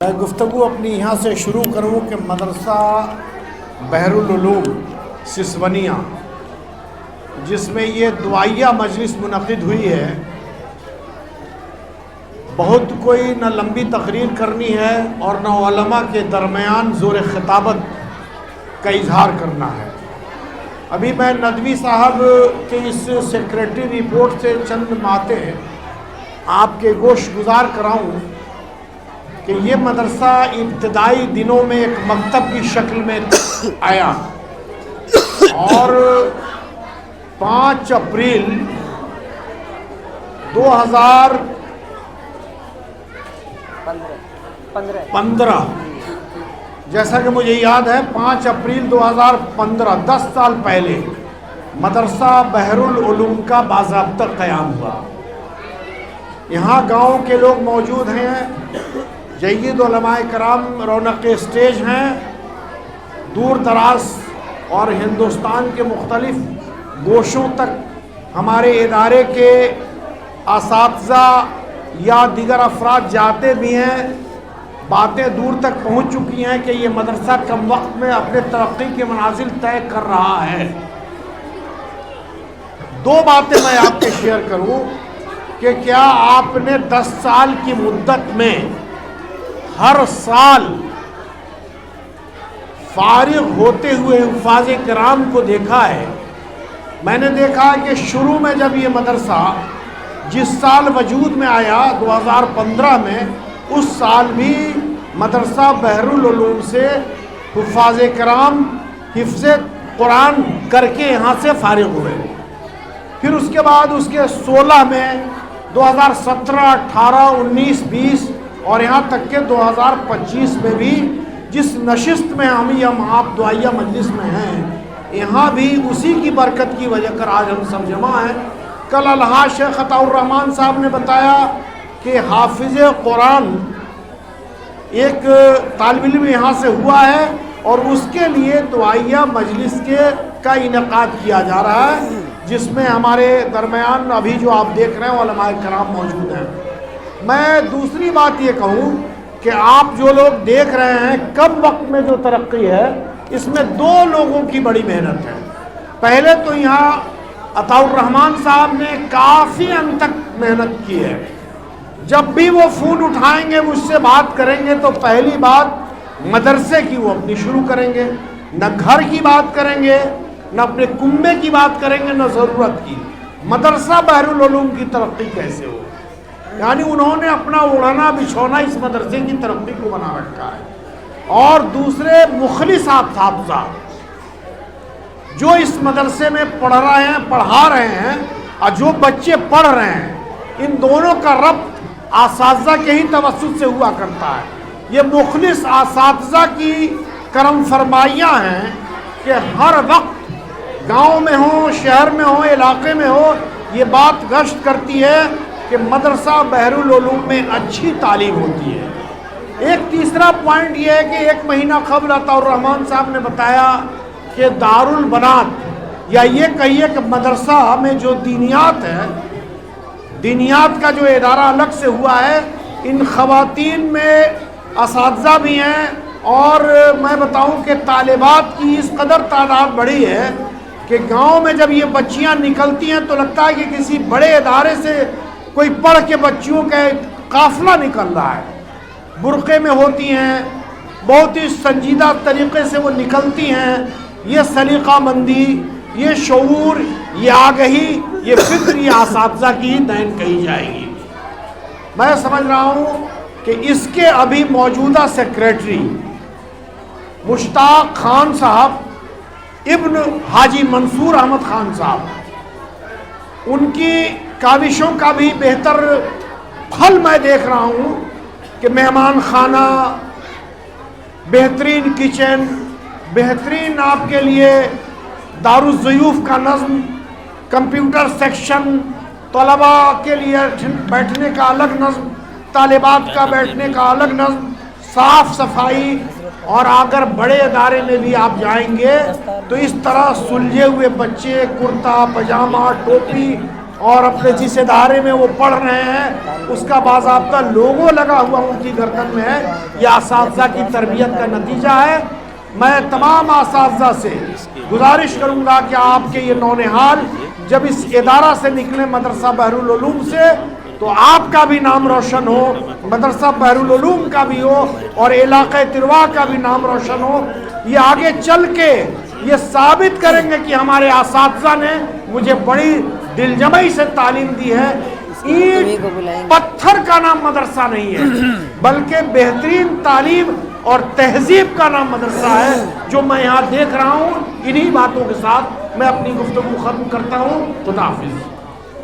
میں گفتگو اپنی یہاں سے شروع کروں کہ مدرسہ بحر العلوم سسونیہ جس میں یہ دعائیہ مجلس منعقد ہوئی ہے، بہت کوئی نہ لمبی تقریر کرنی ہے اور نہ علماء کے درمیان زور خطابت کا اظہار کرنا ہے۔ ابھی میں ندوی صاحب کے اس سیکریٹری رپورٹ سے چند باتیں آپ کے گوش گزار کراؤں کہ یہ مدرسہ ابتدائی دنوں میں ایک مکتب کی شکل میں آیا اور 5 اپریل 2015 جیسا کہ مجھے یاد ہے 5 اپریل 2015 10 سال پہلے مدرسہ بحر العلوم کا باضابطہ قیام ہوا۔ یہاں گاؤں کے لوگ موجود ہیں، جید علماء کرام رونق اسٹیج ہیں، دور دراز اور ہندوستان کے مختلف گوشوں تک ہمارے ادارے کے اساتذہ یا دیگر افراد جاتے بھی ہیں۔ باتیں دور تک پہنچ چکی ہیں کہ یہ مدرسہ کم وقت میں اپنے ترقی کے منازل طے کر رہا ہے۔ 2 باتیں میں آپ کے شیئر کروں کہ کیا آپ نے 10 سال کی مدت میں ہر سال فارغ ہوتے ہوئے حفاظ کرام کو دیکھا ہے؟ میں نے دیکھا کہ شروع میں جب یہ مدرسہ جس سال وجود میں آیا 2015 میں، اس سال بھی مدرسہ بحر العلوم سے حفاظ کرام حفظ قرآن کر کے یہاں سے فارغ ہوئے۔ پھر اس کے بعد اس کے 16 میں 2017 18 19 20 اور یہاں تک کہ 2025 میں بھی جس نشست میں ہم آپ دعائیہ مجلس میں ہیں، یہاں بھی اسی کی برکت کی وجہ کر آج ہم سب جمع ہیں۔ کل الحاج شیخ عطاء الرحمن صاحب نے بتایا کہ حافظ قرآن ایک طالب علم یہاں سے ہوا ہے اور اس کے لیے دعائیہ مجلس کا انعقاد کیا جا رہا ہے، جس میں ہمارے درمیان ابھی جو آپ دیکھ رہے ہیں علماء کرام موجود ہیں۔ میں دوسری بات یہ کہوں کہ آپ جو لوگ دیکھ رہے ہیں کم وقت میں جو ترقی ہے، اس میں 2 لوگوں کی بڑی محنت ہے۔ پہلے تو یہاں عطاء الرحمن صاحب نے کافی ان تک محنت کی ہے۔ جب بھی وہ فون اٹھائیں گے مجھ سے بات کریں گے تو پہلی بات مدرسے کی وہ اپنی شروع کریں گے، نہ گھر کی بات کریں گے، نہ اپنے کنبے کی بات کریں گے، نہ ضرورت کی۔ مدرسہ بحر العلوم کی ترقی کیسے ہو، یعنی انہوں نے اپنا اڑھنا بچھونا اس مدرسے کی ترقی کو بنا رکھا ہے۔ اور دوسرے مخلص اساتذہ جو اس مدرسے میں پڑھا رہے ہیں اور جو بچے پڑھ رہے ہیں، ان دونوں کا ربط اساتذہ کے ہی توسط سے ہوا کرتا ہے۔ یہ مخلص اساتذہ کی کرم فرمائیاں ہیں کہ ہر وقت گاؤں میں ہو، شہر میں ہو، علاقے میں ہو، یہ بات گشت کرتی ہے کہ مدرسہ بحر العلوم میں اچھی تعلیم ہوتی ہے۔ ایک تیسرا پوائنٹ یہ ہے کہ 1 مہینہ قبل عطاء الرحمن صاحب نے بتایا کہ دارالبنات یا یہ کہیے کہ مدرسہ میں جو دینیات ہے، دینیات کا جو ادارہ الگ سے ہوا ہے، ان خواتین میں اساتذہ بھی ہیں اور میں بتاؤں کہ طالبات کی اس قدر تعداد بڑھی ہے کہ گاؤں میں جب یہ بچیاں نکلتی ہیں تو لگتا ہے کہ کسی بڑے ادارے سے کوئی پڑھ کے بچیوں کا قافلہ نکل رہا ہے۔ برقعے میں ہوتی ہیں، بہت ہی سنجیدہ طریقے سے وہ نکلتی ہیں۔ یہ سلیقہ مندی، یہ شعور، یہ آگہی، یہ فکر، یہ اساتذہ کی دین کہی جائے گی۔ میں سمجھ رہا ہوں کہ اس کے ابھی موجودہ سیکریٹری مشتاق خان صاحب ابن حاجی منصور احمد خان صاحب، ان کی کاوشوں کا بھی بہتر پھل میں دیکھ رہا ہوں کہ مہمان خانہ، بہترین کچن، بہترین آپ کے لیے دارالضیوف کا نظم، کمپیوٹر سیکشن، طلباء کے لیے بیٹھنے کا الگ نظم، طالبات کا بیٹھنے کا الگ نظم، صاف صفائی، اور اگر بڑے ادارے میں بھی آپ جائیں گے تو اس طرح سلجھے ہوئے بچے کرتا پاجامہ ٹوپی اور اپنے جس ادارے میں وہ پڑھ رہے ہیں اس کا باضابطہ لوگو لگا ہوا ان کی گردن میں ہے، یہ اساتذہ کی تربیت کا نتیجہ ہے۔ میں تمام اساتذہ سے گزارش کروں گا کہ آپ کے یہ نونہال جب اس ادارہ سے نکلے مدرسہ بحرالعلوم سے تو آپ کا بھی نام روشن ہو، مدرسہ بحرالعلوم کا بھی ہو اور علاقہ تروا کا بھی نام روشن ہو۔ یہ آگے چل کے یہ ثابت کریں گے کہ ہمارے اساتذہ نے مجھے بڑی دل جمعی سے تعلیم دی ہے۔ اینٹ پتھر کا نام مدرسہ نہیں ہے بلکہ بہترین تعلیم اور تہذیب کا نام مدرسہ ہے جو میں یہاں دیکھ رہا ہوں۔ انہی باتوں کے ساتھ میں اپنی گفتگو ختم کرتا ہوں۔ خدا حافظ۔